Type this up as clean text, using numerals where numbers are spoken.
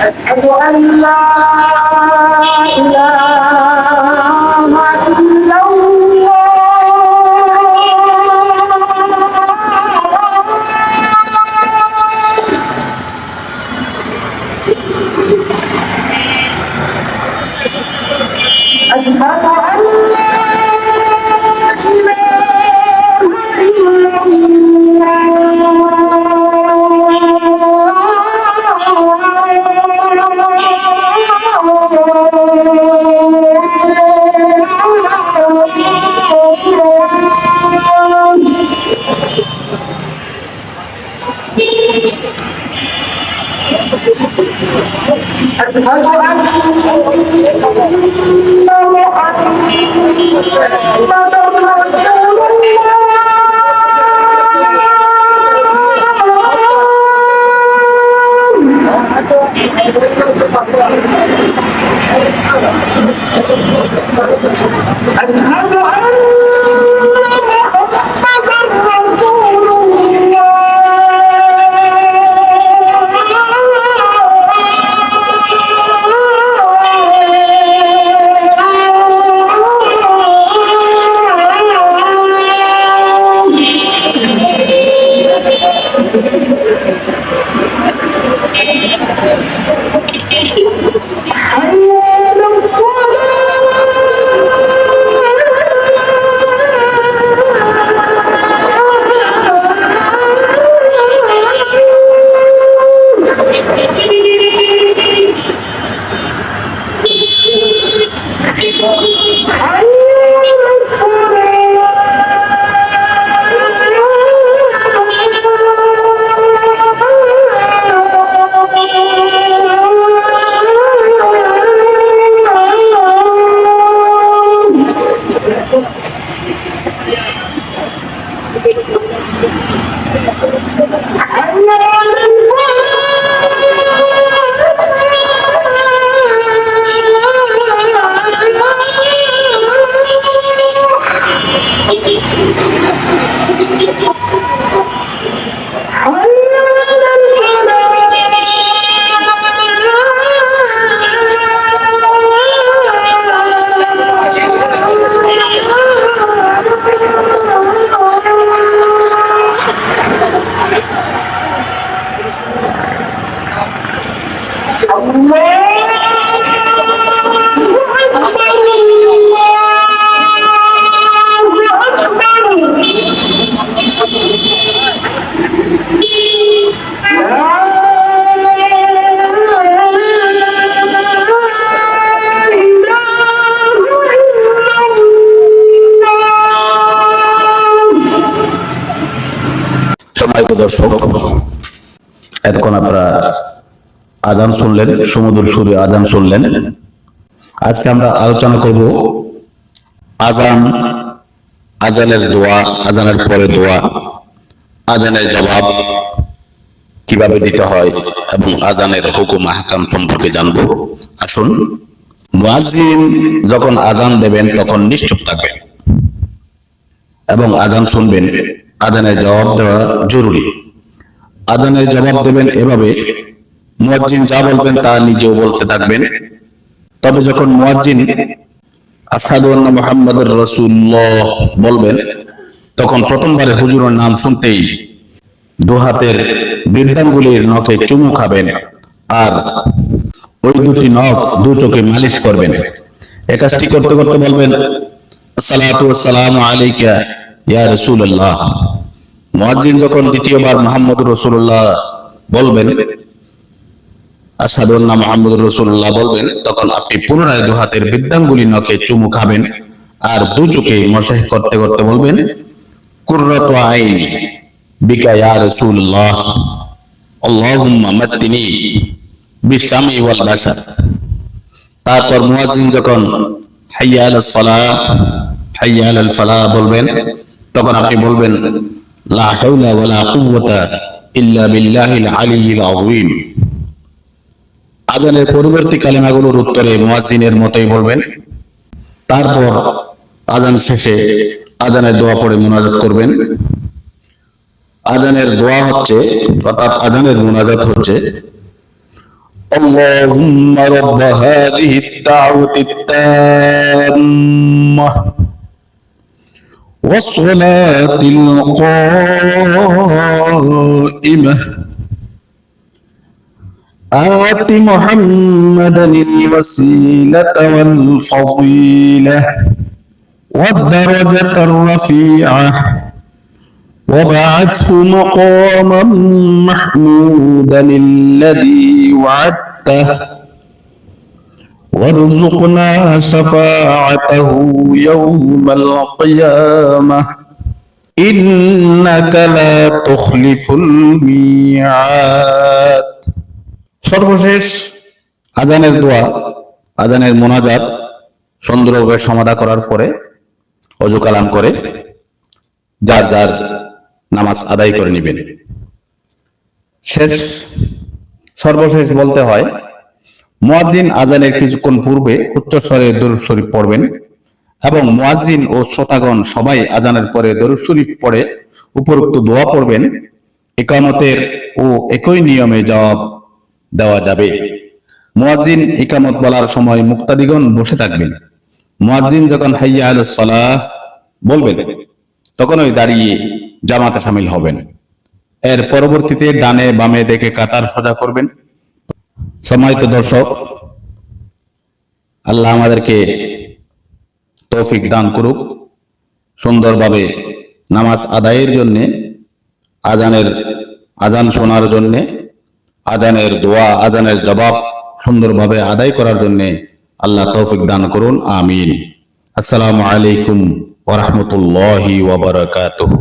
أشهد أن لا إله إلا দর্শক, এতক্ষণ আপনারা আজান শুনলেন, সুমধুর সুরে আজান শুনলেন। আজকে আমরা আলোচনা করব আজান, আজানের দোয়া, আজানের পরে দোয়া, আজানের জবাব কিভাবে দিতে হয় এবং আজানের হুকুম আহকাম সম্পর্কে জানবো। আসুন, মুয়াজ্জিন যখন আজান দেবেন তখন নিশ্চুপ থাকবেন এবং আজান শুনবেন। আজানের জবাব দেওয়া জরুরি। আজানের জবাব দেবেন এভাবে, মুয়াজ্জিন যা বলবেন তা নিজেও বলতে থাকবেন। তবে যখন মুয়াজ্জিন আশহাদু আন্না মুহাম্মাদুর রাসূলুল্লাহ বলবেন, তখন প্রথমবারে হুজুরের নাম শুনতেই দু হাতের বৃদ্ধাঙ্গুলির নখে চুমু খাবেন আর ওই দুটি নখ দু চোখে মালিশ করবেন। এই কাজটি করতে করতে বলবেন, আসসালাতু ওয়াসসালামু আলাইকা ইয়া রাসূলুল্লাহ। মুয়াজ্জিন যখন দ্বিতীয়বার মুহাম্মদুর রাসূলুল্লাহ বলবেন, আশহাদু আন্না মুহাম্মাদুর রাসূলুল্লাহ বলবেন, তখন আপনি পুনরায় দু হাতের বৃদ্ধাঙ্গুলি নখে চুমু খাবেন আর দু চোখে মশাই করতে করতে বলবেন, কুররাতু আইনি বিকা ইয়া রাসূলুল্লাহ, আল্লাহুম্মা মাত্তিনি বিসামি ওয়াল বাসার। তারপর মুয়াজ্জিন যখন হাইয়া আলাস সালাহ হাইয়া আলাল ফালাহ বলবেন, তখন আপনি বলবেন, লা হাওলা ওয়ালা কুওয়াতা ইল্লা বিল্লাহিল আলিয়্যিল আযীম। আযানের পরবর্তী কালিমাগুলোর উত্তরে মুয়াজ্জিনের মতোই বলবেন। তারপর আযান শেষে আযানের দোয়া পড়ে মুনাজাত করবেন। আযানের দোয়া হচ্ছে, অর্থাৎ আযানের মুনাজাত হচ্ছে, আল্লাহুম্মা রাব্ব হাযিহিদ দাওয়াতিত তাম্মাহ ওয়াস সালাতিল কাইমাহ آت محمدا الوسيلة والفضيلة والدرجة الرفيعة وابعثه مقاما محمودا الذي وعدته وارزقنا شفاعته يوم القيامة إنك لا تخلف الميعاد। সর্বশেষ আযানের দোয়া, আযানের মোনাজাত সুন্দরভাবে সমাধা করার পরে ওযু কালাম করে যার যার নামাজ আদায় করে নেবেন। সর্বশেষ বলতে হয়, মুয়াজ্জিন আযানের কিছুক্ষণ পূর্বে উচ্চস্বরে দরুদ শরীফ পড়বেন এবং মুয়াজ্জিন ও শ্রোতাগণ সবাই আযানের পরে দরুদ শরীফ পড়ে উপরোক্ত দোয়া পড়বেন। ইকামতের ও একই নিয়মে জবাব দেওয়া যাবে। মুয়াজ্জিন ইকামত বলার সময় মুক্তাদিগণ বসে থাকবেন। মুয়াজ্জিন যখন হাইয়া আলাস সালাহ বলবেন, তখন ওই দাঁড়িয়ে জামাতে শামিল হবেন। এর পরবর্তীতে ডানে বামে দেখে কাতার সোজা করবেন। সম্মানিত দর্শক, আল্লাহ আমাদেরকে তৌফিক দান করুক, সুন্দরভাবে নামাজ আদায়ের জন্যে, আযান শোনার জন্যে, আযানের দোয়া, আযানের জবাব সুন্দরভাবে আদায় করার জন্যে আল্লাহ তৌফিক দান করুন, আমিন। আসসালামু আলাইকুম ওয়া রাহমাতুল্লাহি ওয়া বারাকাতুহু।